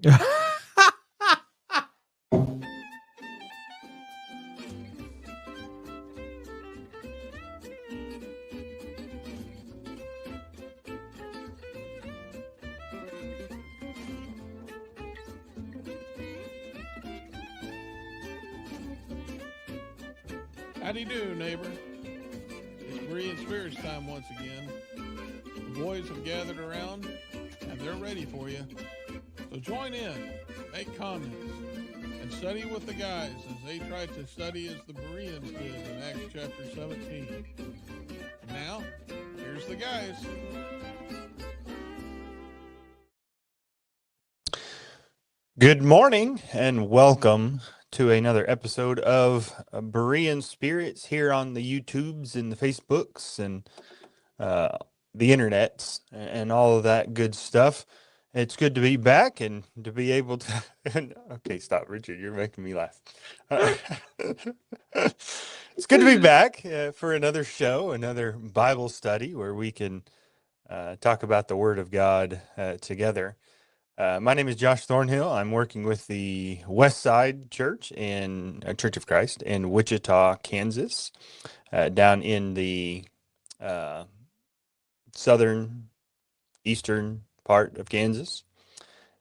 Howdy do, neighbor. It's Berean Spirits time once again. The boys have gathered around and they're ready for you. So join in, make comments, and study with the guys as they try to study as the Bereans did in Acts chapter 17. And now, here's the guys. Good morning and welcome to another episode of Berean Spirits here on the YouTubes and the Facebooks and the internets and all of that good stuff. It's good to be back and to be able to. Okay, stop, Richard. You're making me laugh. It's good to be back for another show, another Bible study where we can talk about the Word of God together. My name is Josh Thornhill. I'm working with the West Side Church in Church of Christ in Wichita, Kansas, down in the southern eastern part of Kansas.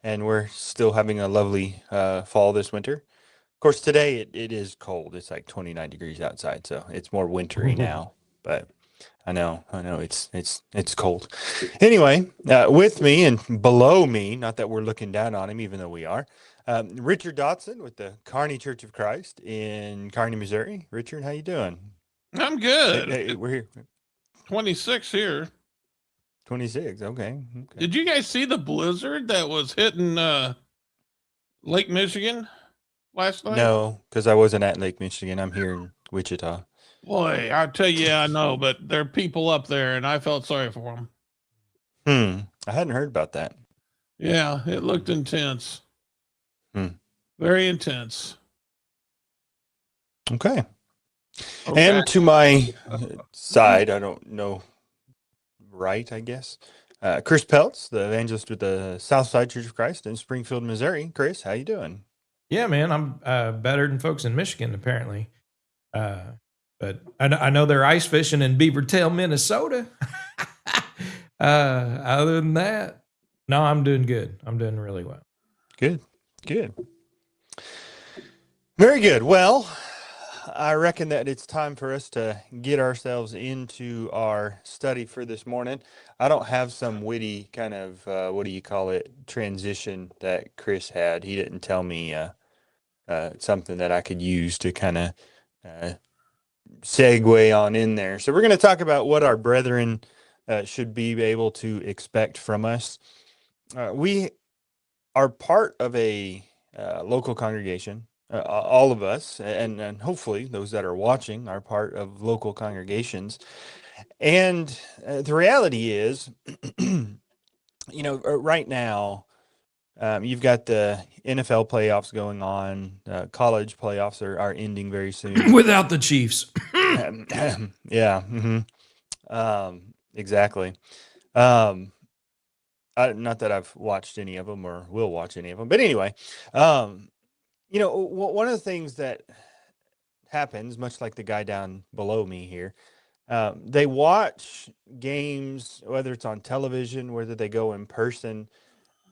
And we're still having a lovely fall this winter. Of course, today it is cold. It's like 29 degrees outside, so it's more wintry now. But I know, it's cold. Anyway, with me and below me, not that we're looking down on him, even though we are, Richard Dotson with the Kearney Church of Christ in Kearney, Missouri. Richard, how you doing? I'm good. Hey, we're here. 26 here. 26, okay. Did you guys see the blizzard that was hitting Lake Michigan last night? No, because I wasn't at Lake Michigan. I'm here in Wichita. Boy, I tell you, I know, but there are people up there, and I felt sorry for them. I hadn't heard about that. Yeah, it looked intense. Very intense. Okay. And to my side, I don't know, right, I guess, Chris Peltz, the evangelist with the Southside Church of Christ in Springfield, Missouri. Chris, how you doing? Yeah, man, I'm better than folks in Michigan, apparently. But I know they're ice fishing in Beavertail, Minnesota. Other than that, no, I'm doing good. I'm doing really well. Good. Very good. Well, I reckon that it's time for us to get ourselves into our study for this morning. I don't have some witty kind of, transition that Chris had. He didn't tell me something that I could use to kind of segue on in there. So we're going to talk about what our brethren should be able to expect from us. We are part of a local congregation. All of us, and hopefully those that are watching are part of local congregations. And the reality is, right now, you've got the NFL playoffs going on. College playoffs are ending very soon. Without the Chiefs. Yeah. Exactly. Not that I've watched any of them or will watch any of them, but anyway, one of the things that happens, much like the guy down below me here, they watch games, whether it's on television, whether they go in person,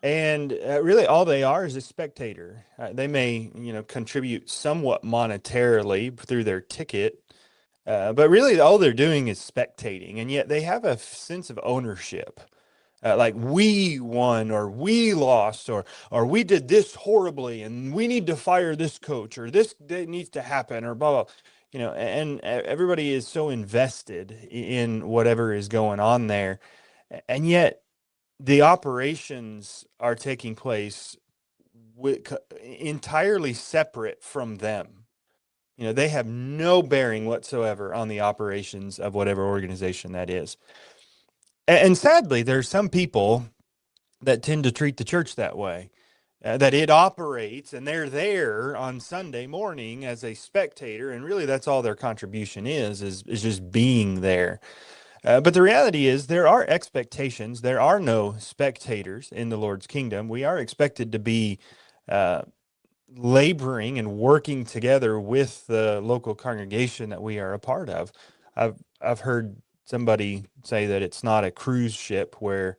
and really all they are is a spectator. They may, contribute somewhat monetarily through their ticket, but really all they're doing is spectating, and yet they have a sense of ownership. Like we won or we lost or we did this horribly and we need to fire this coach or this needs to happen or blah, blah, and everybody is so invested in whatever is going on there. And yet the operations are taking place entirely separate from them. They have no bearing whatsoever on the operations of whatever organization that is. And sadly, there's some people that tend to treat the church that way, that it operates and they're there on Sunday morning as a spectator. And really, that's all their contribution is just being there. But the reality is there are expectations. There are no spectators in the Lord's kingdom. We are expected to be uh, laboring and working together with the local congregation that we are a part of. I've heard somebody say that it's not a cruise ship where,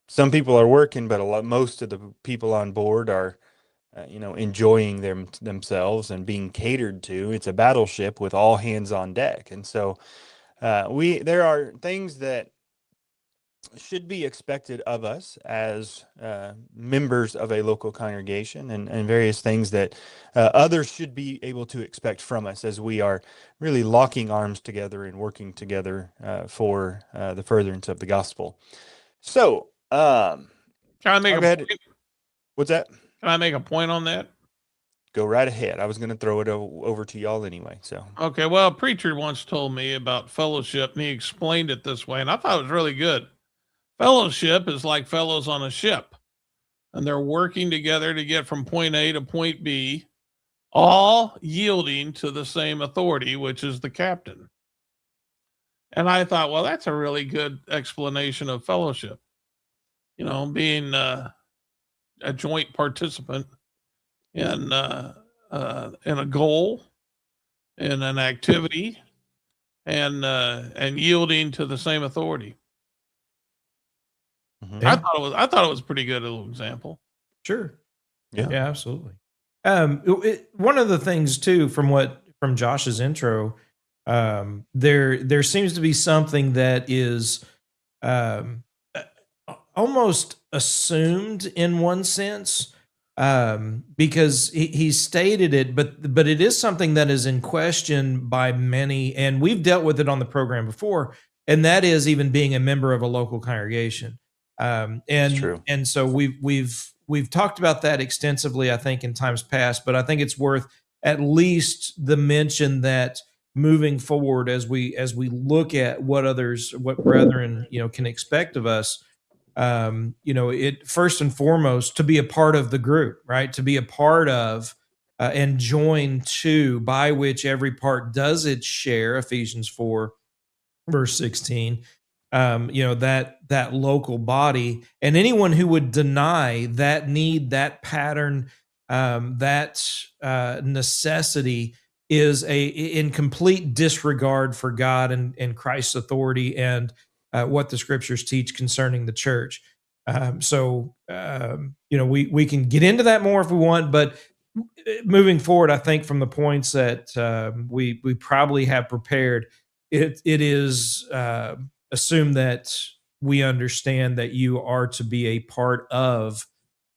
some people are working, but most of the people on board are, enjoying themselves and being catered to. It's a battleship with all hands on deck, and so there are things that should be expected of us as members of a local congregation, and various things that others should be able to expect from us as we are really locking arms together and working together for the furtherance of the gospel. So, Can I make I'll a go ahead. point? What's that? Can I make a point on that? Go right ahead. I was going to throw it over to y'all anyway. So, Okay, well, a preacher once told me about fellowship, and he explained it this way, and I thought it was really good. Fellowship is like fellows on a ship, and they're working together to get from point A to point B, all yielding to the same authority, which is the captain. And I thought, well, that's a really good explanation of fellowship. Being a joint participant in a goal, in an activity, and yielding to the same authority. mhm. I thought it was a pretty good little example. Sure. Yeah. Yeah, absolutely. One of the things too, from Josh's intro, there seems to be something that is almost assumed in one sense, because he stated it, but it is something that is in question by many, and we've dealt with it on the program before, and that is even being a member of a local congregation. It's true. And so we've talked about that extensively, I think, in times past, but I think it's worth at least the mention that moving forward, as we look at what brethren, can expect of us, it first and foremost to be a part of the group, right? To be a part of and join to, by which every part does its share, Ephesians 4, verse 16. That local body, and anyone who would deny that need, that pattern, that necessity is in complete disregard for God and Christ's authority and what the scriptures teach concerning the church. We can get into that more if we want, but moving forward, I think from the points that we probably have prepared, it is assume that we understand that you are to be a part of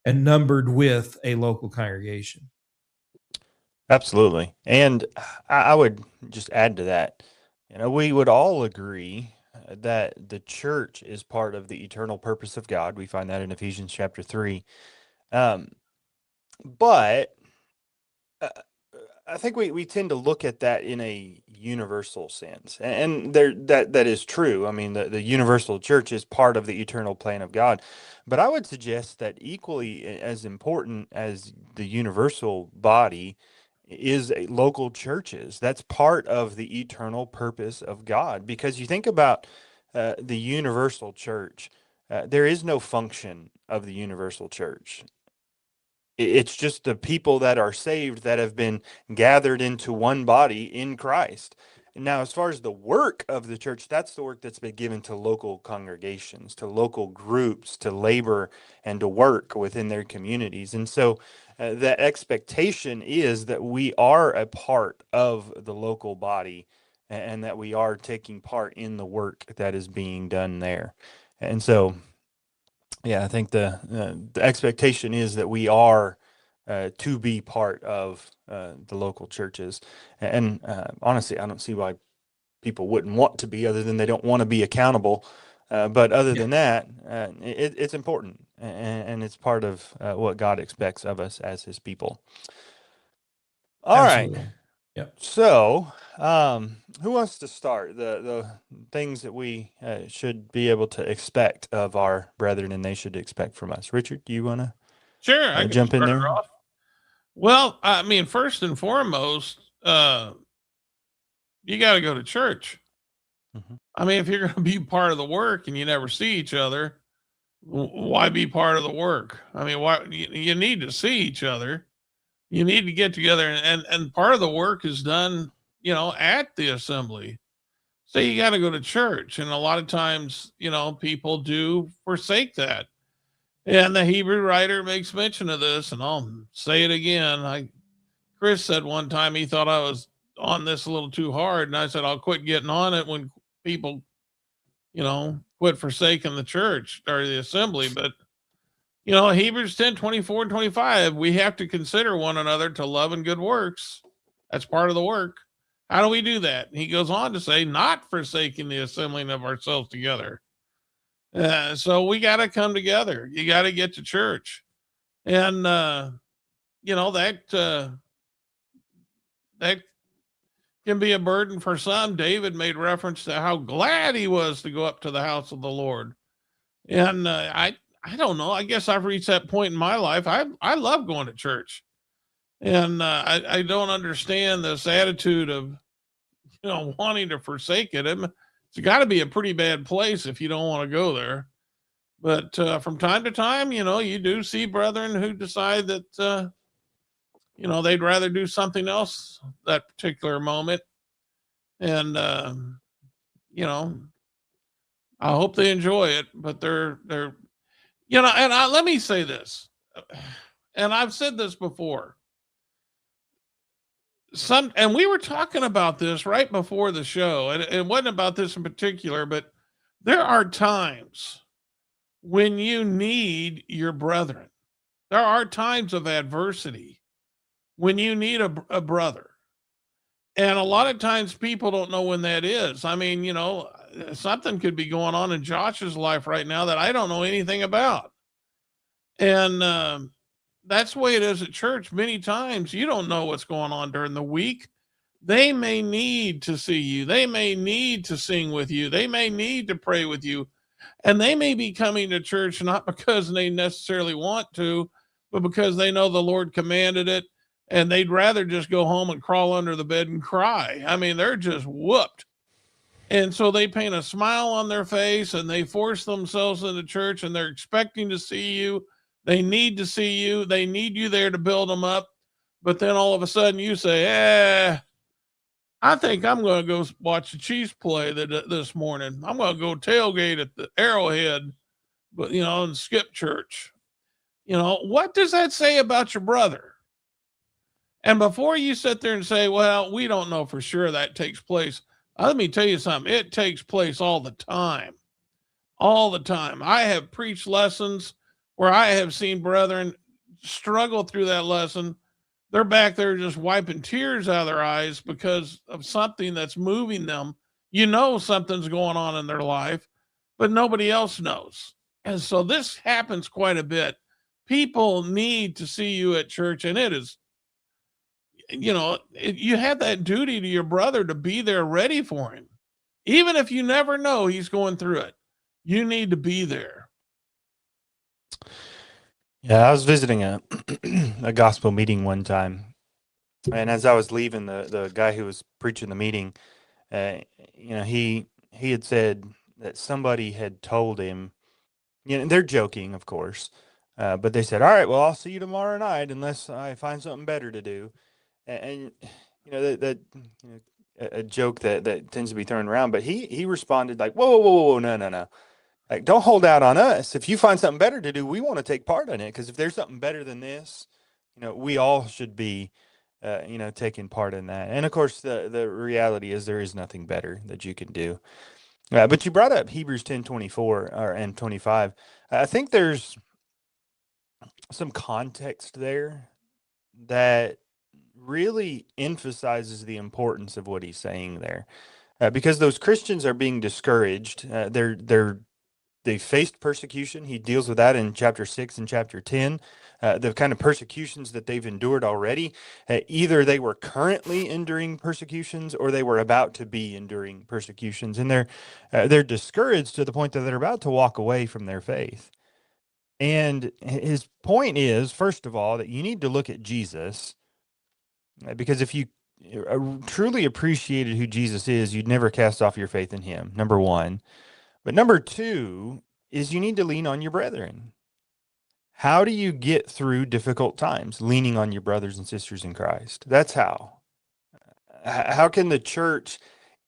and numbered with a local congregation. Absolutely. And I would just add to that, we would all agree that the church is part of the eternal purpose of God. We find that in Ephesians chapter 3. But I think we tend to look at that in a universal sense, and that is true. I mean, the universal church is part of the eternal plan of God, but I would suggest that equally as important as the universal body is local churches. That's part of the eternal purpose of God, because you think about the universal church. There is no function of the universal church. It's just the people that are saved that have been gathered into one body in Christ. Now, as far as the work of the church, that's the work that's been given to local congregations, to local groups, to labor and to work within their communities. And so the expectation is that we are a part of the local body, and that we are taking part in the work that is being done there. And so, yeah, I think the expectation is that we are to be part of the local churches. And honestly, I don't see why people wouldn't want to be, other than they don't want to be accountable. But other than that, it's important, and it's part of what God expects of us as His people. All right. Absolutely. Yep. So, who wants to start the things that we should be able to expect of our brethren, and they should expect from us? Richard, do you want to Sure, I can jump in start there? off. Well, I mean, first and foremost, you got to go to church. Mhm. I mean, if you're going to be part of the work and you never see each other, why be part of the work? I mean, why you need to see each other. You need to get together, and part of the work is done, at the assembly. So you got to go to church, and a lot of times, people do forsake that. And the Hebrew writer makes mention of this, and I'll say it again. Chris said one time he thought I was on this a little too hard, and I said I'll quit getting on it when people, quit forsaking the church or the assembly. But Hebrews 10:24 and 25, we have to consider one another to love and good works. That's part of the work. How do we do that? He goes on to say, not forsaking the assembling of ourselves together. So we got to come together. You got to get to church. And, that can be a burden for some. David made reference to how glad he was to go up to the house of the Lord. And I don't know. I guess I've reached that point in my life. I love going to church, and I don't understand this attitude of wanting to forsake it. It's got to be a pretty bad place if you don't want to go there. But from time to time, you do see brethren who decide that they'd rather do something else that particular moment, and I hope they enjoy it. But they're and let me say this, and I've said this before. And we were talking about this right before the show, and it wasn't about this in particular, but there are times when you need your brethren. There are times of adversity when you need a brother. And a lot of times people don't know when that is. I mean, something could be going on in Josh's life right now that I don't know anything about. And that's the way it is at church. Many times you don't know what's going on during the week. They may need to see you. They may need to sing with you. They may need to pray with you. And they may be coming to church not because they necessarily want to, but because they know the Lord commanded it, and they'd rather just go home and crawl under the bed and cry. I mean, they're just whooped. And so they paint a smile on their face and they force themselves into church, and they're expecting to see you. They need to see you. They need you there to build them up. But then all of a sudden you say, I think I'm going to go watch the Chiefs play this morning. I'm going to go tailgate at the Arrowhead, but and skip church. What does that say about your brother? And before you sit there and say, well, we don't know for sure that takes place, let me tell you something. It takes place all the time. All the time. I have preached lessons where I have seen brethren struggle through that lesson. They're back there just wiping tears out of their eyes because of something that's moving them. Something's going on in their life, but nobody else knows. And so this happens quite a bit. People need to see you at church, and it is, you have that duty to your brother to be there ready for him. Even if you never know he's going through it, you need to be there. Yeah, I was visiting a a gospel meeting one time, and as I was leaving, the guy who was preaching the meeting, he had said that somebody had told him, and they're joking, of course, but they said, "All right, well, I'll see you tomorrow night unless I find something better to do," and that a joke that tends to be thrown around, but he responded like, "Whoa, whoa, whoa, whoa, no. Like, don't hold out on us. If you find something better to do, we want to take part in it. Because if there's something better than this, we all should be, taking part in that." And of course, the reality is there is nothing better that you can do. But you brought up Hebrews 10:24 and 25. I think there's some context there that really emphasizes the importance of what he's saying there, because those Christians are being discouraged. They faced persecution. He deals with that in chapter 6 and chapter 10, the kind of persecutions that they've endured already. Either they were currently enduring persecutions or they were about to be enduring persecutions. And they're discouraged to the point that they're about to walk away from their faith. And his point is, first of all, that you need to look at Jesus, because if you truly appreciated who Jesus is, you'd never cast off your faith in him, number one. But number two is you need to lean on your brethren. How do you get through difficult times? Leaning on your brothers and sisters in Christ. That's how. How can the church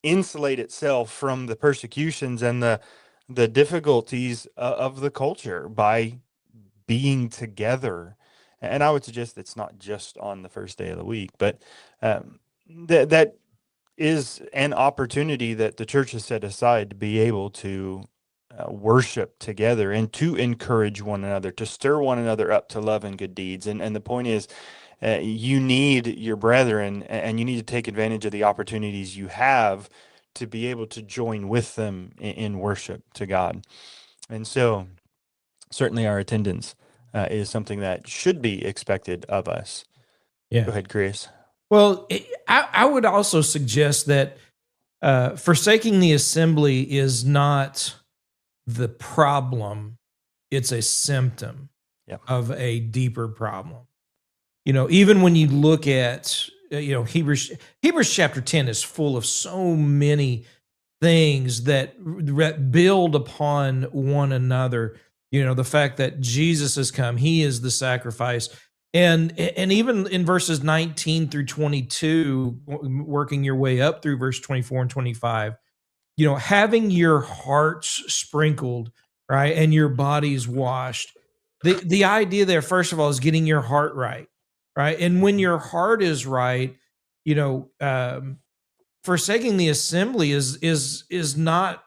insulate itself from the persecutions and the difficulties of the culture? By being together. And I would suggest it's not just on the first day of the week, but that is an opportunity that the church has set aside to be able to worship together and to encourage one another, to stir one another up to love and good deeds. And the point is, you need your brethren, and you need to take advantage of the opportunities you have to be able to join with them in worship to God. And so certainly our attendance is something that should be expected of us. Yeah. Go ahead, Chris. Well, I would also suggest that forsaking the assembly is not the problem. It's a symptom of a deeper problem. Even when you look at, Hebrews chapter 10 is full of so many things that build upon one another. The fact that Jesus has come, he is the sacrifice. And even in verses 19 through 22, working your way up through verse 24 and 25, having your hearts sprinkled, right, and your bodies washed. The idea there, first of all, is getting your heart right. Right. And when your heart is right, forsaking the assembly is not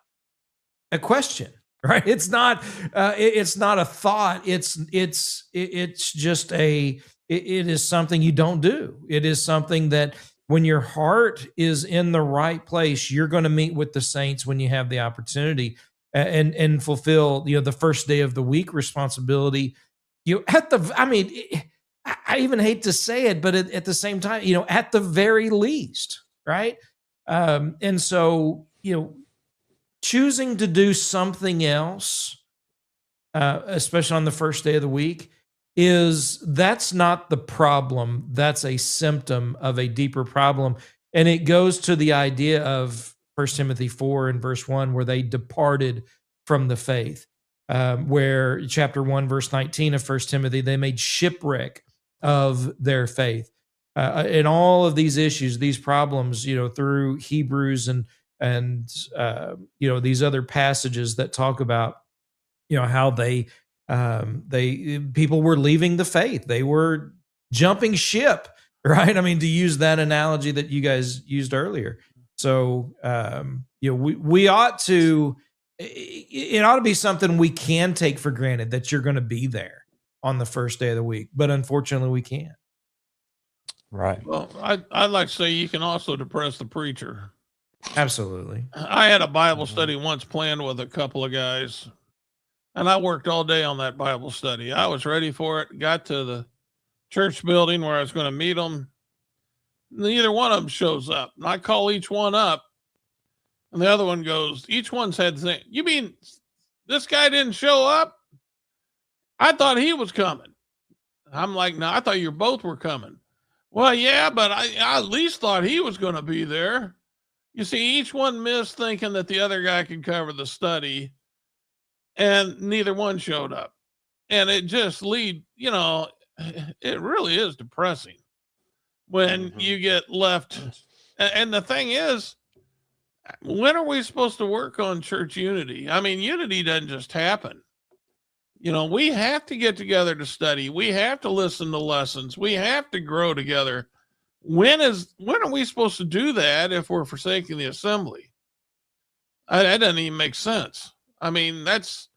a question, right? It's not a thought. It's just it is something you don't do. It is something that when your heart is in the right place, you're going to meet with the saints when you have the opportunity and fulfill, the first day of the week responsibility. I even hate to say it, but at the same time, at the very least, right? And so, choosing to do something else, especially on the first day of the week, that's not the problem. That's a symptom of a deeper problem. And it goes to the idea of 1 Timothy 4 and verse 1, where they departed from the faith, where chapter 1, verse 19 of 1 Timothy, they made shipwreck of their faith. In all of these issues, these problems, through Hebrews and these other passages that talk about, how people were leaving the faith. They were jumping ship, right? I mean, to use that analogy that you guys used earlier. So, we ought to, it ought to be something we can take for granted that you're going to be there on the first day of the week, but unfortunately we can't. Right. Well, I'd like to say you can also depress the preacher. Absolutely. I had a Bible study once planned with a couple of guys, and I worked all day on that Bible study. I was ready for it. Got to the church building where I was going to meet them. Neither one of them shows up. And I call each one up, and the other one goes, each one said the same. You mean this guy didn't show up? I thought he was coming. I'm like, no, I thought you both were coming. Well, yeah, but I at least thought he was going to be there. You see, each one missed thinking that the other guy could cover the study, and neither one showed up. And it just it really is depressing when you get left. And the thing is, when are we supposed to work on church unity? I mean, unity doesn't just happen. We have to get together to study. We have to listen to lessons. We have to grow together. When are we supposed to do that if we're forsaking the assembly? That doesn't even make sense. I mean, that's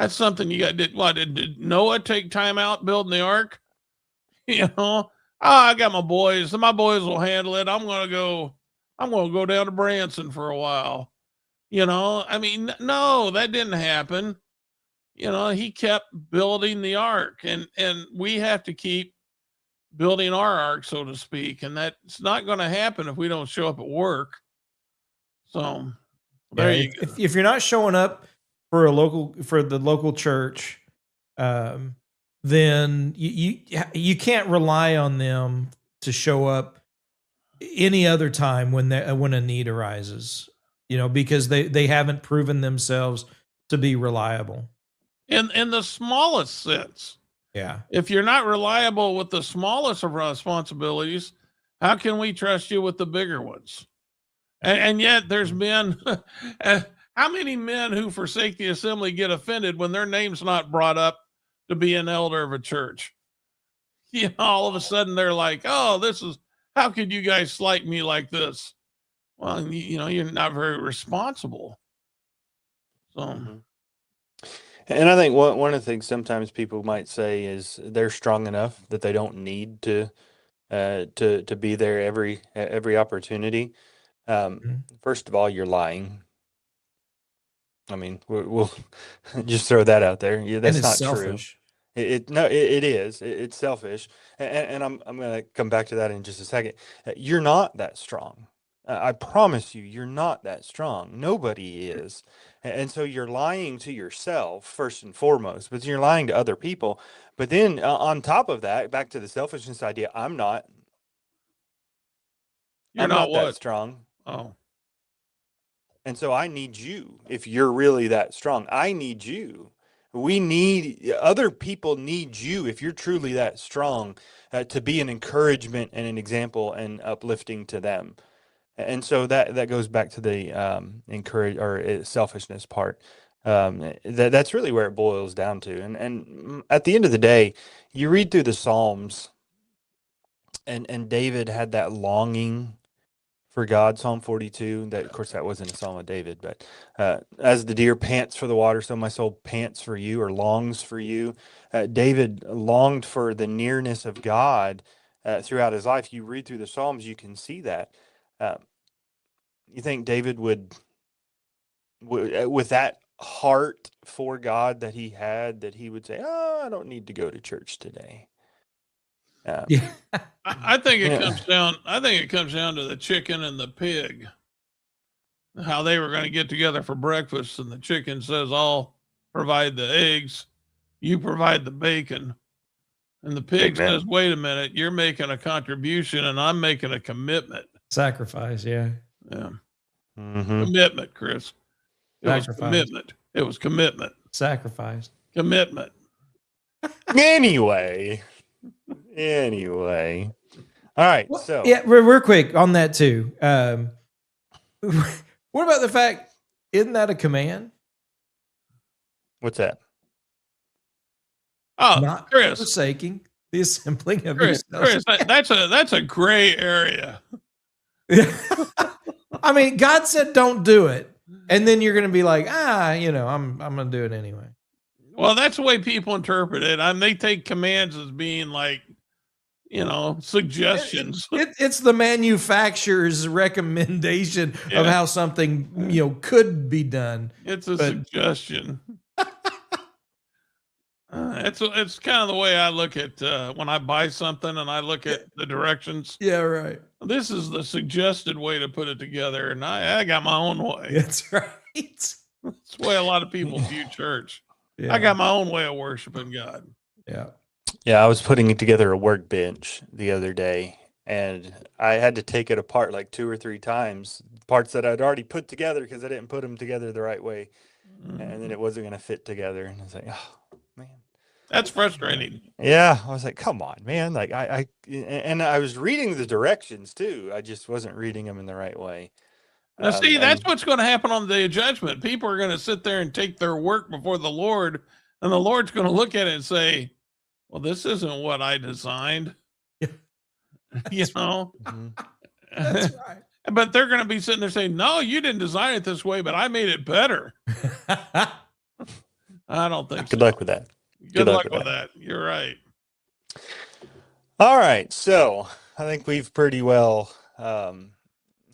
something you got. Did Noah take time out building the ark? I got my boys. My boys will handle it. I'm gonna go down to Branson for a while. I mean, no, that didn't happen. He kept building the ark, and we have to keep building our ark, so to speak. And that's not going to happen if we don't show up at work. So there you go. If you're not showing up for the local church, then you can't rely on them to show up any other time when when a need arises, because they haven't proven themselves to be reliable. In the smallest sense. Yeah. If you're not reliable with the smallest of responsibilities, how can we trust you with the bigger ones? And yet there's men, how many men who forsake the assembly get offended when their name's not brought up to be an elder of a church? All of a sudden they're like, oh, how could you guys slight me like this? Well, you're not very responsible. So, And I think one of the things sometimes people might say is they're strong enough that they don't need to be there every opportunity. First of all, you're lying. I mean, we'll just throw that out there. Yeah, that's not selfish. true. It is. It's selfish, and I'm going to come back to that in just a second. You're not that strong. I promise you're not that strong. Nobody is, and so you're lying to yourself first and foremost. But you're lying to other people. But then on top of that, back to the selfishness idea, I'm not. You're I'm not that what? strong. Oh. And so I need you. If you're really that strong, I need you. Other people need you if you're truly that strong to be an encouragement and an example and uplifting to them. And so that goes back to the selfishness part. That's really where it boils down to. And at the end of the day, you read through the Psalms, and David had that longing for God, Psalm 42. That, of course, that wasn't a Psalm of David, but as the deer pants for the water, so my soul pants for you, or longs for you. David longed for the nearness of God throughout his life. You read through the Psalms, you can see that. You think David would, with that heart for God that he had, that he would say, "Oh, I don't need to go to church today." Yeah. I think it comes down. I think it comes down to the chicken and the pig. How they were going to get together for breakfast, and the chicken says, "I'll provide the eggs, you provide the bacon," and the pig says, "Wait a minute, you're making a contribution, and I'm making a commitment." Sacrifice, yeah. Commitment, Chris. It was commitment. It was commitment. Sacrifice. Commitment. Anyway. All right. Well, so yeah, real quick on that too. What about the fact, isn't that a command? What's that? Oh, not Chris, forsaking the assembling of Chris, yourselves. that's a gray area. I mean, God said don't do it, and then you're going to be like, I'm going to do it anyway. Well, that's the way people interpret it. They take commands as being like, suggestions. It's the manufacturer's recommendation of how something could be done. It's a suggestion. It's kind of the way I look at when I buy something and I look at the directions. Yeah, right. This is the suggested way to put it together, and I got my own way. That's right. That's the way a lot of people view church. Yeah. I got my own way of worshiping God. Yeah. Yeah, I was putting together a workbench the other day, and I had to take it apart like 2 or 3 times, parts that I'd already put together because I didn't put them together the right way, and then it wasn't going to fit together. And I was like, oh, man. That's frustrating. Yeah, I was like, come on, man. Like I was reading the directions too. I just wasn't reading them in the right way. Now, see, that's what's going to happen on the day of judgment. People are going to sit there and take their work before the Lord, and the Lord's going to look at it and say, well, this isn't what I designed. That's right. But they're going to be sitting there saying, no, you didn't design it this way, but I made it better. I don't think Good luck with that. Good luck with that. You're right. All right. So I think we've pretty well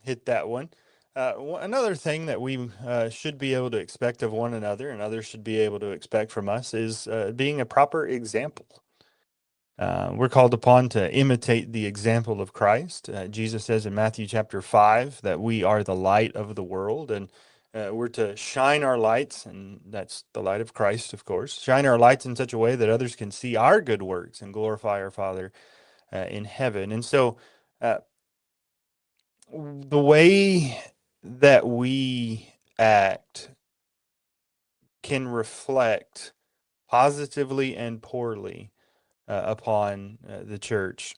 hit that one. Another thing that we should be able to expect of one another, and others should be able to expect from us, is being a proper example. We're called upon to imitate the example of Christ. Jesus says in Matthew chapter 5 that we are the light of the world, and we're to shine our lights, and that's the light of Christ, of course. Shine our lights in such a way that others can see our good works and glorify our Father in heaven. And so the way that we act can reflect positively and poorly upon the church.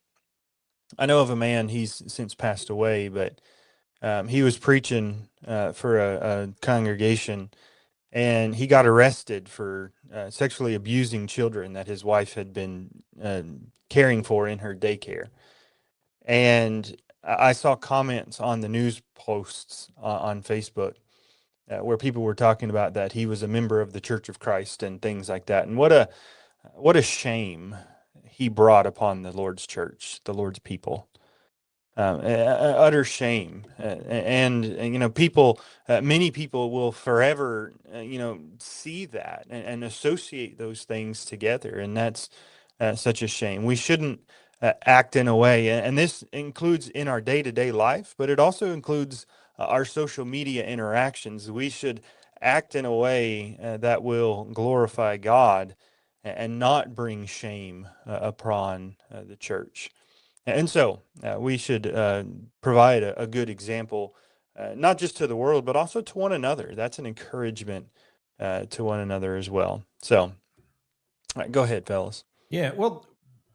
I know of a man, he's since passed away, but he was preaching for a congregation, and he got arrested for sexually abusing children that his wife had been caring for in her daycare. And I saw comments on the news posts on Facebook where people were talking about that he was a member of the Church of Christ and things like that. And what a shame he brought upon the Lord's church, the Lord's people. Utter shame, and you know, people, many people will forever, you know, see that and associate those things together, and that's such a shame. We shouldn't act in a way, and this includes in our day-to-day life, but it also includes our social media interactions. We should act in a way that will glorify God and not bring shame upon the church. And so we should provide a good example, not just to the world, but also to one another. That's an encouragement to one another as well. So go ahead, fellas. Yeah, well,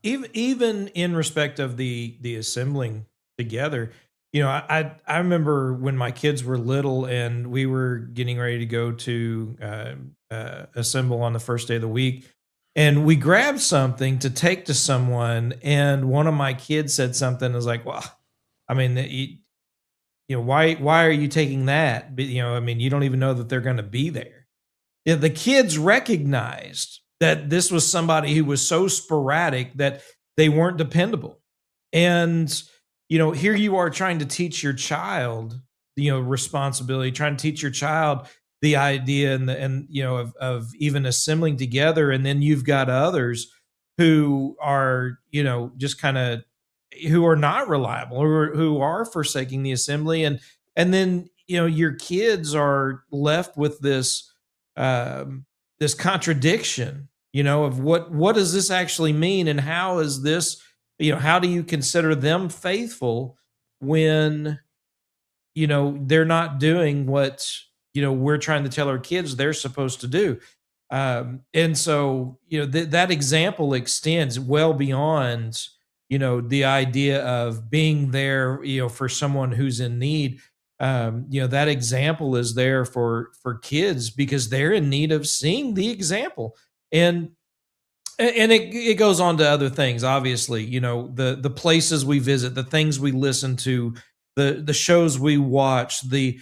even in respect of the assembling together, you know, I remember when my kids were little and we were getting ready to go to assemble on the first day of the week, and we grabbed something to take to someone, and one of my kids said something is like, "Well, I mean, you know, why are you taking that? But, you know, I mean, you don't even know that they're going to be there." Yeah, the kids recognized that this was somebody who was so sporadic that they weren't dependable. And, you know, here you are trying to teach your child, you know, responsibility, trying to teach your child the idea and you know, of even assembling together. And then you've got others who are, you know, just kind of who are not reliable or who are forsaking the assembly. And then, you know, your kids are left with this contradiction, you know, of what does this actually mean, and how is this, you know, how do you consider them faithful when, you know, they're not doing what, you know, we're trying to tell our kids they're supposed to do. And so, you know, that example extends well beyond, you know, the idea of being there, you know, for someone who's in need. You know, that example is there for kids because they're in need of seeing the example. And it goes on to other things, obviously, you know, the places we visit, the things we listen to, the shows we watch, the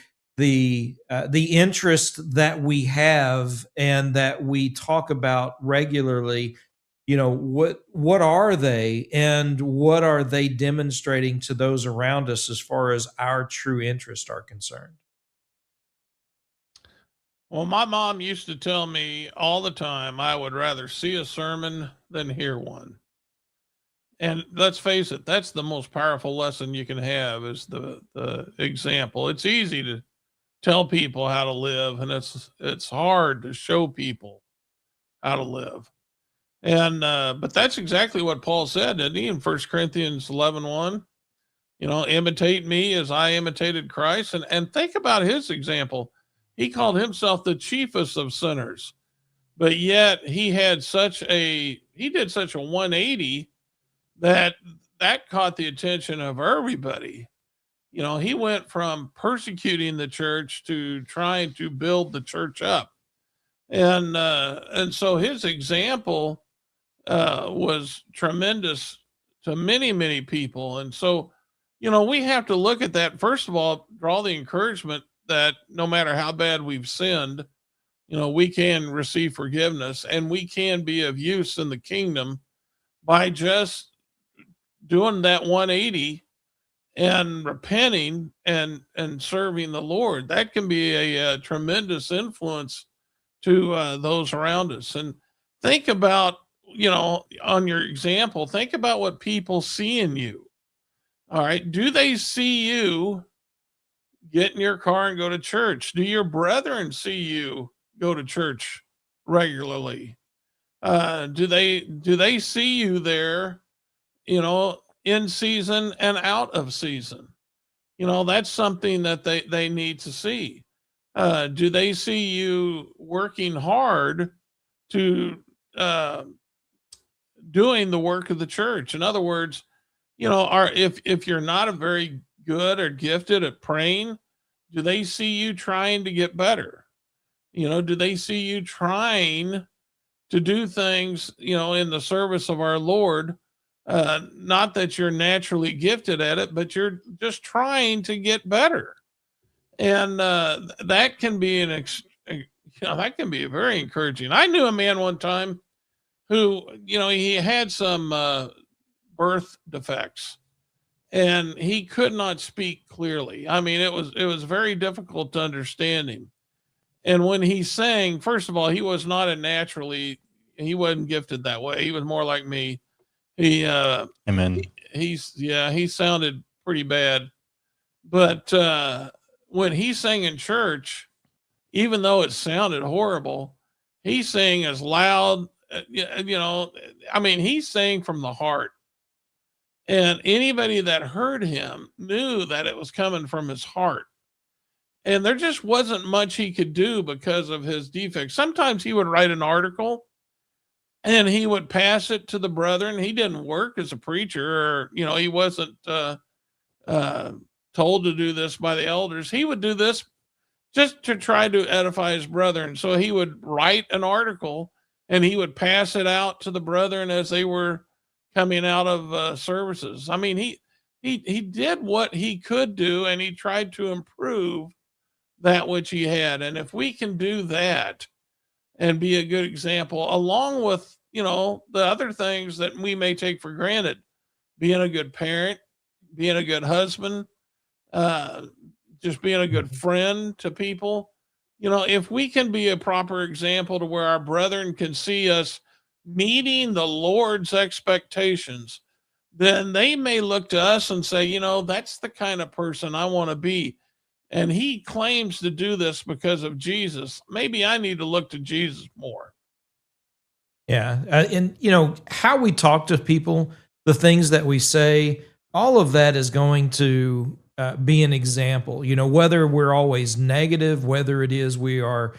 interest that we have and that we talk about regularly. You know, what are they, and what are they demonstrating to those around us as far as our true interests are concerned? Well, my mom used to tell me all the time I would rather see a sermon than hear one. And let's face it, that's the most powerful lesson you can have is the example. It's easy to tell people how to live, and it's hard to show people how to live. And but that's exactly what Paul said, didn't he, in 1 Corinthians 11:1? You know, imitate me as I imitated Christ. And think about his example. He called himself the chiefest of sinners, but yet he did such a 180 that that caught the attention of everybody. You know, he went from persecuting the church to trying to build the church up. And so his example was tremendous to many people. And so, you know, we have to look at that. First of all, draw the encouragement that no matter how bad we've sinned, you know, we can receive forgiveness and we can be of use in the kingdom by just doing that 180 and repenting and serving the Lord. That can be a tremendous influence to those around us. And think about, you know, on your example, think about what people see in you. All right. Do they see you get in your car and go to church? Do your brethren see you go to church regularly? Do they see you there, you know, in season and out of season? That's something that they need to see. Do they see you working hard to uh, doing the work of the church? In other words, if you're not a very good or gifted at praying, do they see you trying to get better? Do they see you trying to do things, in the service of our Lord? Not that you're naturally gifted at it, but you're just trying to get better. And that can be that can be very encouraging. I knew a man one time who, he had some birth defects, and he could not speak clearly. I mean, it was very difficult to understand him. And when he sang, first of all, he wasn't gifted that way. He was more like me. He Amen. he sounded pretty bad. But when he sang in church, even though it sounded horrible, he sang as loud. He sang from the heart, and anybody that heard him knew that it was coming from his heart. And there just wasn't much he could do because of his defects. Sometimes he would write an article and he would pass it to the brethren. He didn't work as a preacher, or he wasn't told to do this by the elders. He would do this just to try to edify his brethren. So he would write an article and he would pass it out to the brethren as they were coming out of services. I mean, he did what he could do, and he tried to improve that which he had. And if we can do that and be a good example, along with, the other things that we may take for granted, being a good parent, being a good husband, just being a good friend to people, if we can be a proper example to where our brethren can see us meeting the Lord's expectations, then they may look to us and say, that's the kind of person I want to be. And he claims to do this because of Jesus. Maybe I need to look to Jesus more. Yeah. And, how we talk to people, the things that we say, all of that is going to be an example, whether we're always negative, whether it is we are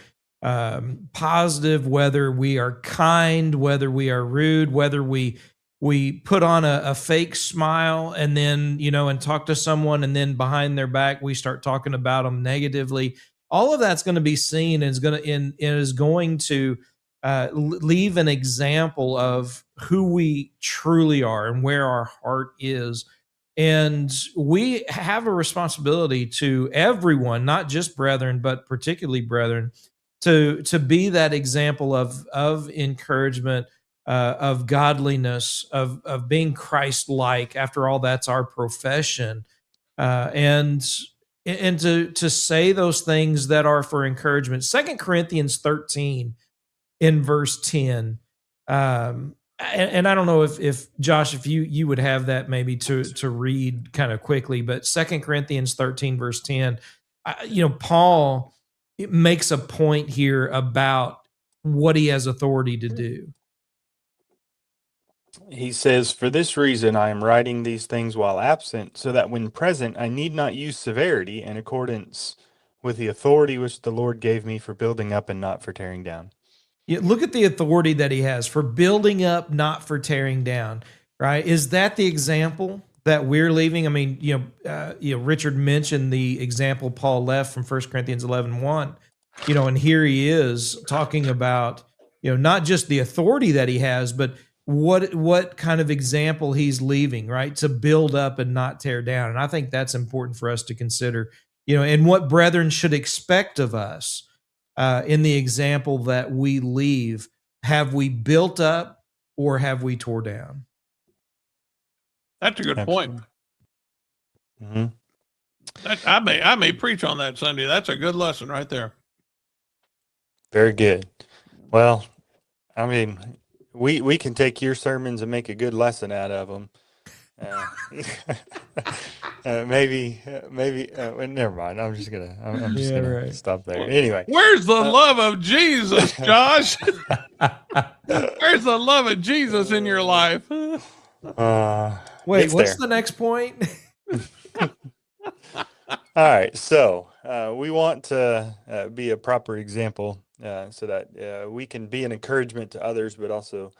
positive, whether we are kind, whether we are rude, whether we put on a fake smile and then, and talk to someone, and then behind their back, we start talking about them negatively. All of that's going to be seen and is going to leave an example of who we truly are and where our heart is. And we have a responsibility to everyone, not just brethren, but particularly brethren, to be that example of encouragement, of godliness, of being Christ-like. After all, that's our profession, and to say those things that are for encouragement. 2 Corinthians 13 in verse 10. And I don't know if Josh, if you would have that maybe to read kind of quickly, but 2 Corinthians 13 verse 10, Paul makes a point here about what he has authority to do. He says, "For this reason I am writing these things while absent, so that when present I need not use severity in accordance with the authority which the Lord gave me for building up and not for tearing down." Yeah, look at the authority that he has for building up, not for tearing down, right? Is that the example that we're leaving? I mean, Richard mentioned the example Paul left from 1 Corinthians 11:1, and here he is talking about, not just the authority that he has, but what kind of example he's leaving, right? To build up and not tear down. And I think that's important for us to consider, and what brethren should expect of us. In the example that we leave, have we built up or have we tore down? That's a good point. Mm-hmm. I may preach on that Sunday. That's a good lesson right there. Very good. Well, I mean, we can take your sermons and make a good lesson out of them. Maybe. Well, never mind. I'm just gonna stop there. Anyway, where's the love of Jesus, Josh? Where's the love of Jesus in your life? Wait, what's the next point? All right, so we want to be a proper example so that we can be an encouragement to others, but also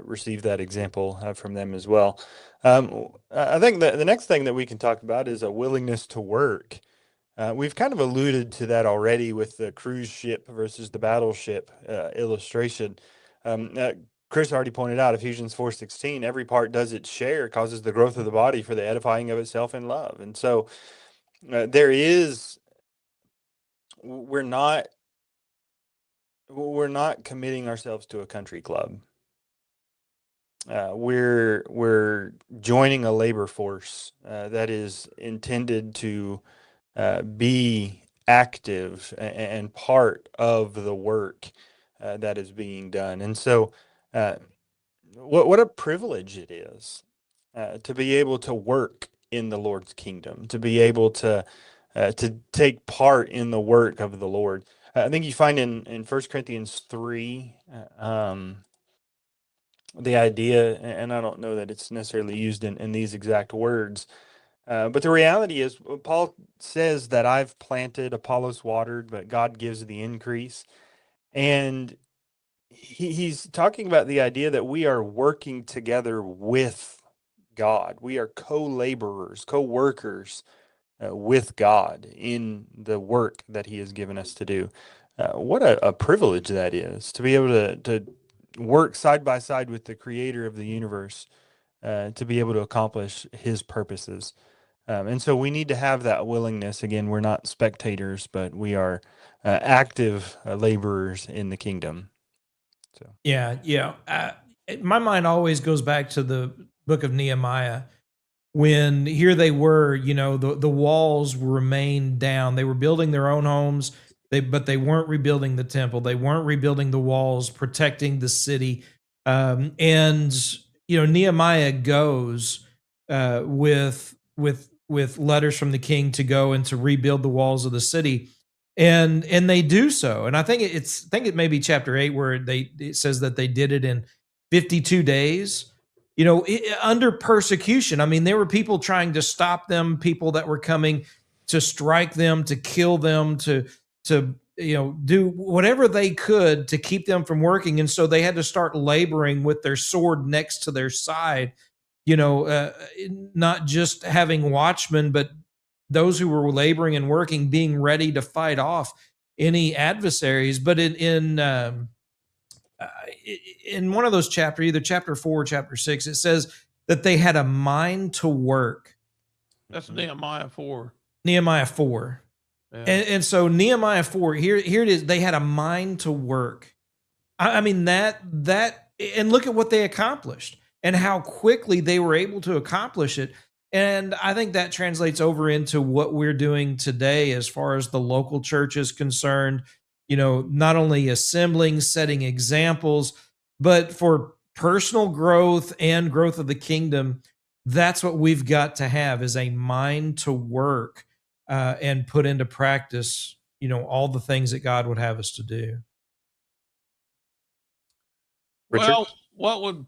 receive that example from them as well. I think that the next thing that we can talk about is a willingness to work. We've kind of alluded to that already with the cruise ship versus the battleship illustration. Chris already pointed out Ephesians 4:16, every part does its share, causes the growth of the body for the edifying of itself in love. And so there is, we're not committing ourselves to a country club. We're joining a labor force that is intended to be active and part of the work that is being done. And so, what a privilege it is to be able to work in the Lord's kingdom, to be able to take part in the work of the Lord. I think you find in 1 Corinthians 3 the idea, and I don't know that it's necessarily used in these exact words, but the reality is, Paul says that I've planted, Apollos watered, but God gives the increase. And he's talking about the idea that we are working together with God. We are co-laborers, co-workers with God in the work that he has given us to do. What a privilege that is, to be able to work side by side with the creator of the universe, to be able to accomplish his purposes. And so we need to have that willingness. Again, we're not spectators, but we are active laborers in the kingdom. So Yeah. My mind always goes back to the book of Nehemiah when here they were, the walls remained down. They were building their own homes, but they weren't rebuilding the temple. They weren't rebuilding the walls, protecting the city. And Nehemiah goes with letters from the king to go and to rebuild the walls of the city. And they do so. And I think it may be chapter 8 where it says that they did it in 52 days. Under persecution. I mean, there were people trying to stop them, people that were coming to strike them, to kill them, to do whatever they could to keep them from working. And so they had to start laboring with their sword next to their side, not just having watchmen, but those who were laboring and working, being ready to fight off any adversaries. But in one of those chapters, either chapter 4 or chapter 6, it says that they had a mind to work. That's Nehemiah 4. Nehemiah 4. Yeah. And so Nehemiah 4, here it is. They had a mind to work. I mean, that, and look at what they accomplished and how quickly they were able to accomplish it. And I think that translates over into what we're doing today as far as the local church is concerned. Not only assembling, setting examples, but for personal growth and growth of the kingdom, that's what we've got to have, is a mind to work and put into practice, all the things that God would have us to do. Richard? Well,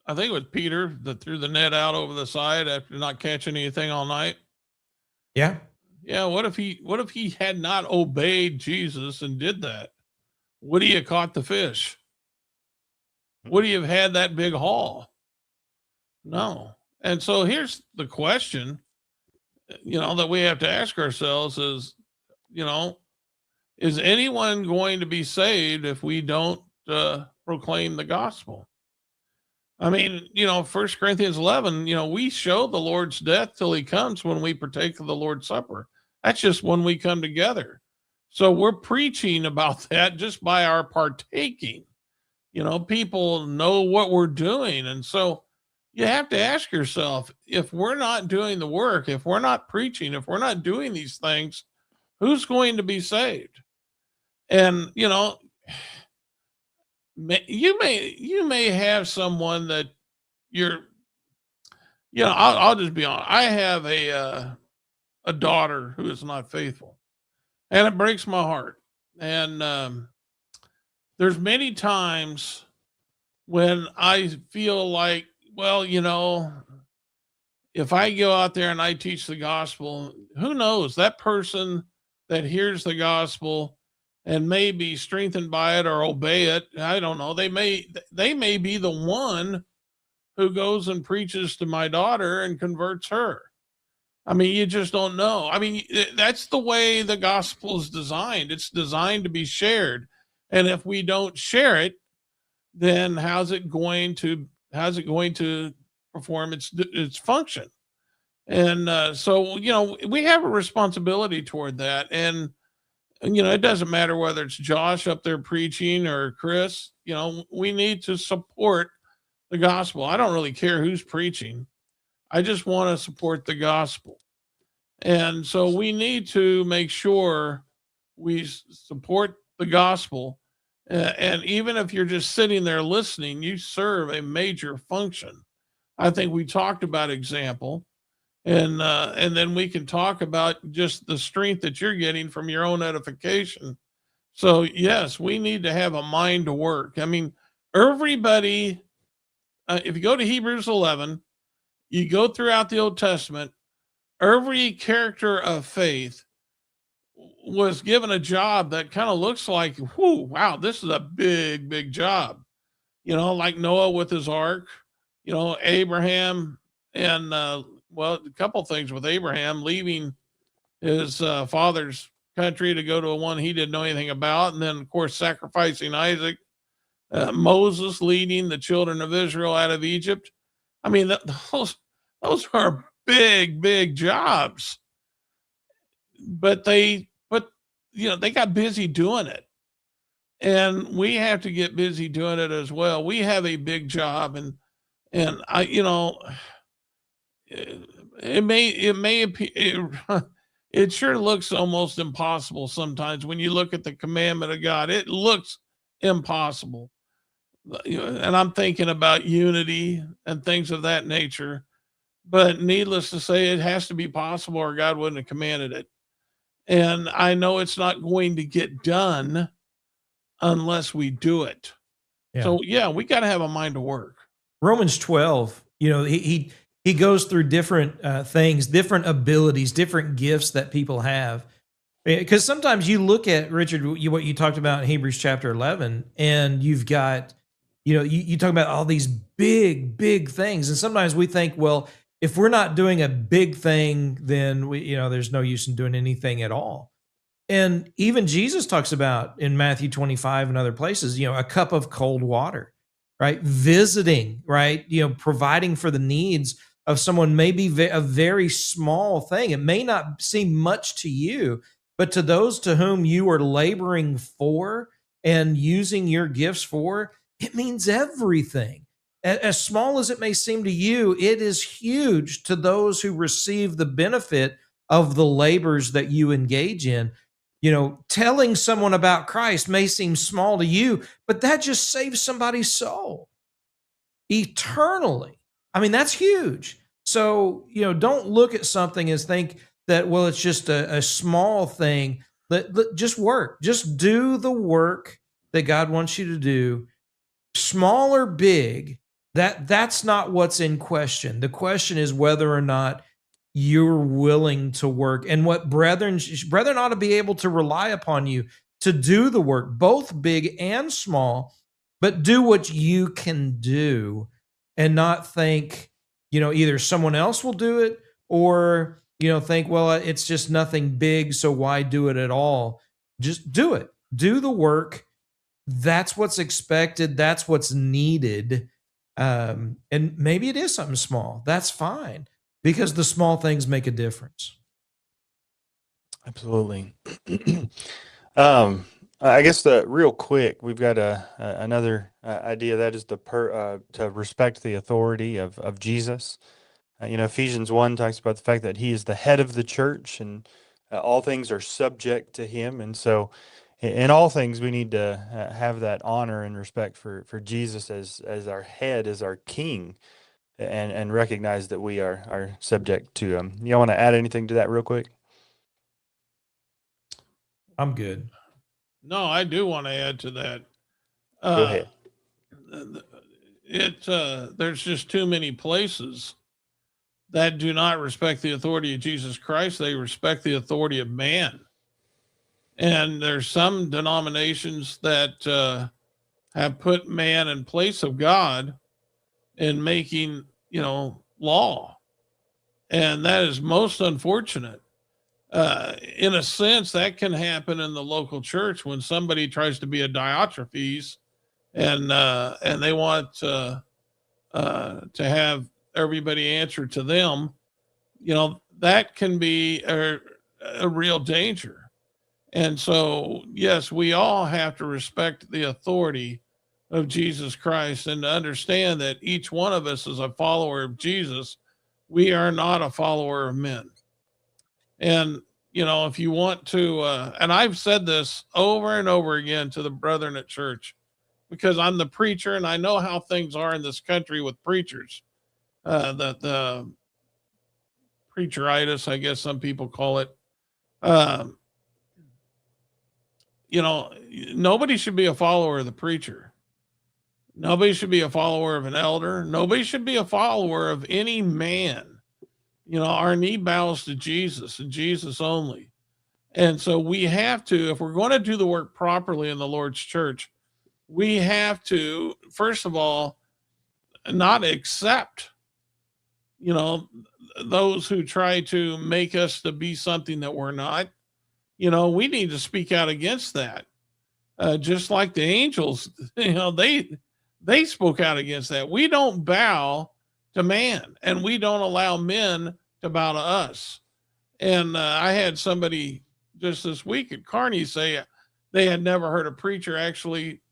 I think it was Peter that threw the net out over the side after not catching anything all night. Yeah. Yeah. What if he had not obeyed Jesus and did that? Would he have caught the fish? Would he have had that big haul? No. And so here's the question, that we have to ask ourselves is, is anyone going to be saved if we don't proclaim the gospel? I mean, 1 Corinthians 11, we show the Lord's death till he comes when we partake of the Lord's Supper. That's just when we come together. So we're preaching about that just by our partaking. People know what we're doing. And so you have to ask yourself, if we're not doing the work, if we're not preaching, if we're not doing these things, who's going to be saved? And, you may have someone that I'll just be honest. I have a daughter who is not faithful, and it breaks my heart. And there's many times when I feel like, well, if I go out there and I teach the gospel, who knows, that person that hears the gospel and may be strengthened by it or obey it, I don't know, they may be the one who goes and preaches to my daughter and converts her. I mean, you just don't know. I mean, that's the way the gospel is designed. It's designed to be shared. And if we don't share it, then how's it going to perform its function? And so, we have a responsibility toward that. And it doesn't matter whether it's Josh up there preaching or Chris. We need to support the gospel. I don't really care who's preaching. I just want to support the gospel. And so we need to make sure we support the gospel. And even if you're just sitting there listening, you serve a major function. I think we talked about example, and then we can talk about just the strength that you're getting from your own edification. So yes, we need to have a mind to work. I mean, everybody, if you go to Hebrews 11, you go throughout the Old Testament, every character of faith was given a job that kind of looks like, whoo, wow, this is a big, big job. Like Noah with his ark, Abraham, and well, a couple things with Abraham leaving his father's country to go to one he didn't know anything about, and then of course sacrificing Isaac. Moses leading the children of Israel out of Egypt. I mean, those are big, big jobs. But they got busy doing it. And we have to get busy doing it as well. We have a big job, and it may appear it sure looks almost impossible sometimes when you look at the commandment of God. It looks impossible. And I'm thinking about unity and things of that nature. But needless to say, it has to be possible or God wouldn't have commanded it. And I know it's not going to get done unless we do it. Yeah. So, we got to have a mind to work. Romans 12, he goes through different things, different abilities, different gifts that people have. Because sometimes you look at, Richard, what you talked about in Hebrews chapter 11, and you've got, you talk about all these big, big things. And sometimes we think, well, if we're not doing a big thing, then there's no use in doing anything at all. And even Jesus talks about in Matthew 25 and other places, a cup of cold water, right? Visiting, right? Providing for the needs of someone may be a very small thing. It may not seem much to you, but to those to whom you are laboring for and using your gifts for, it means everything. As small as it may seem to you, it is huge to those who receive the benefit of the labors that you engage in. Telling someone about Christ may seem small to you, but that just saves somebody's soul eternally. I mean, that's huge. So, don't look at something as think that, well, it's just a small thing. Just work. Just do the work that God wants you to do. Small or big, that's not what's in question. The question is whether or not you're willing to work, and what brethren ought to be able to rely upon you to do the work, both big and small, but do what you can do and not think, either someone else will do it or, think, well, it's just nothing big, so why do it at all? Just do it. Do the work. That's what's expected. That's what's needed. And maybe it is something small. That's fine, because the small things make a difference. Absolutely. I guess real quick, we've got another idea, that is to respect the authority of Jesus. Ephesians 1 talks about the fact that he is the head of the church, and all things are subject to him. And so in all things, we need to have that honor and respect for Jesus as our head, as our king, and recognize that we are subject to him. You want to add anything to that real quick? I'm good. No, I do want to add to that. Go ahead. There's just too many places that do not respect the authority of Jesus Christ. They respect the authority of man. And there's some denominations that have put man in place of God in making, law. And that is most unfortunate. In a sense, that can happen in the local church when somebody tries to be a Diotrephes and they want to have everybody answer to them. That can be a real danger. And so, yes, we all have to respect the authority of Jesus Christ and to understand that each one of us is a follower of Jesus. We are not a follower of men. And, if you want to, and I've said this over and over again to the brethren at church, because I'm the preacher and I know how things are in this country with preachers. The preacheritis, I guess some people call it. Nobody should be a follower of the preacher. Nobody should be a follower of an elder. Nobody should be a follower of any man. Our knee bows to Jesus and Jesus only. And so we have to, if we're going to do the work properly in the Lord's church, we have to, first of all, not accept, those who try to make us to be something that we're not. We need to speak out against that. Just like the angels, they spoke out against that. We don't bow to man, and we don't allow men to bow to us. And I had somebody just this week at Kearney say they had never heard a preacher actually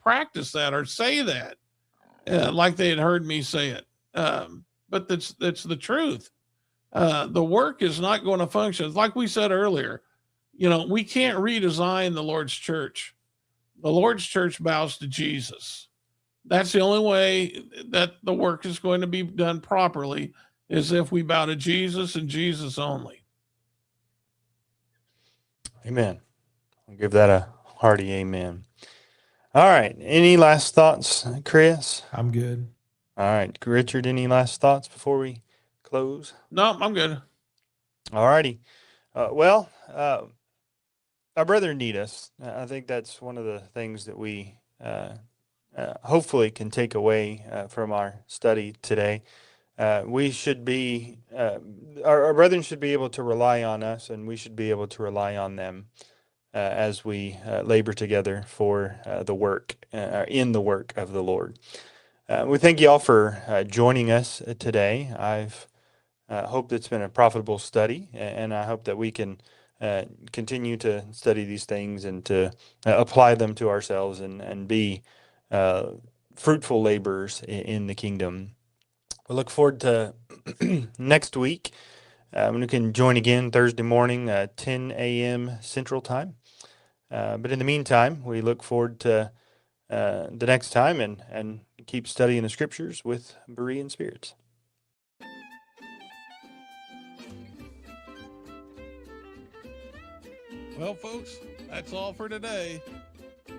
practice that or say that, like they had heard me say it. But that's the truth. The work is not going to function. Like we said earlier, we can't redesign the Lord's church. The Lord's church bows to Jesus. That's the only way that the work is going to be done properly, is if we bow to Jesus and Jesus only. Amen. I'll give that a hearty amen. All right. Any last thoughts, Chris? I'm good. All right. Richard, any last thoughts before we close? No, I'm good. All righty. Our brethren need us. I think that's one of the things that we hopefully can take away from our study today. We should be, our brethren should be able to rely on us, and we should be able to rely on them as we labor together for the work, in the work of the Lord. We thank you all for joining us today. I've hoped it's been a profitable study, and I hope that we can continue to study these things and to apply them to ourselves and be fruitful laborers in the kingdom. We look forward to next week when we can join again Thursday morning, 10 a.m. Central Time. But in the meantime, we look forward to the next time and keep studying the scriptures with Berean spirits. Well, folks, that's all for today.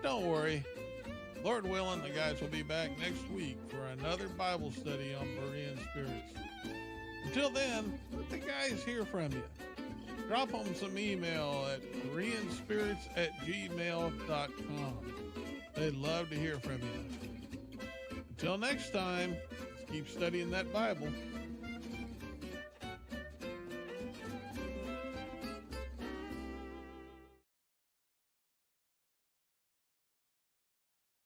Don't worry. Lord willing, the guys will be back next week for another Bible study on Berean spirits. Until then, let the guys hear from you. Drop them some email at bereanspirits@gmail.com. They'd love to hear from you. Until next time, let's keep studying that Bible.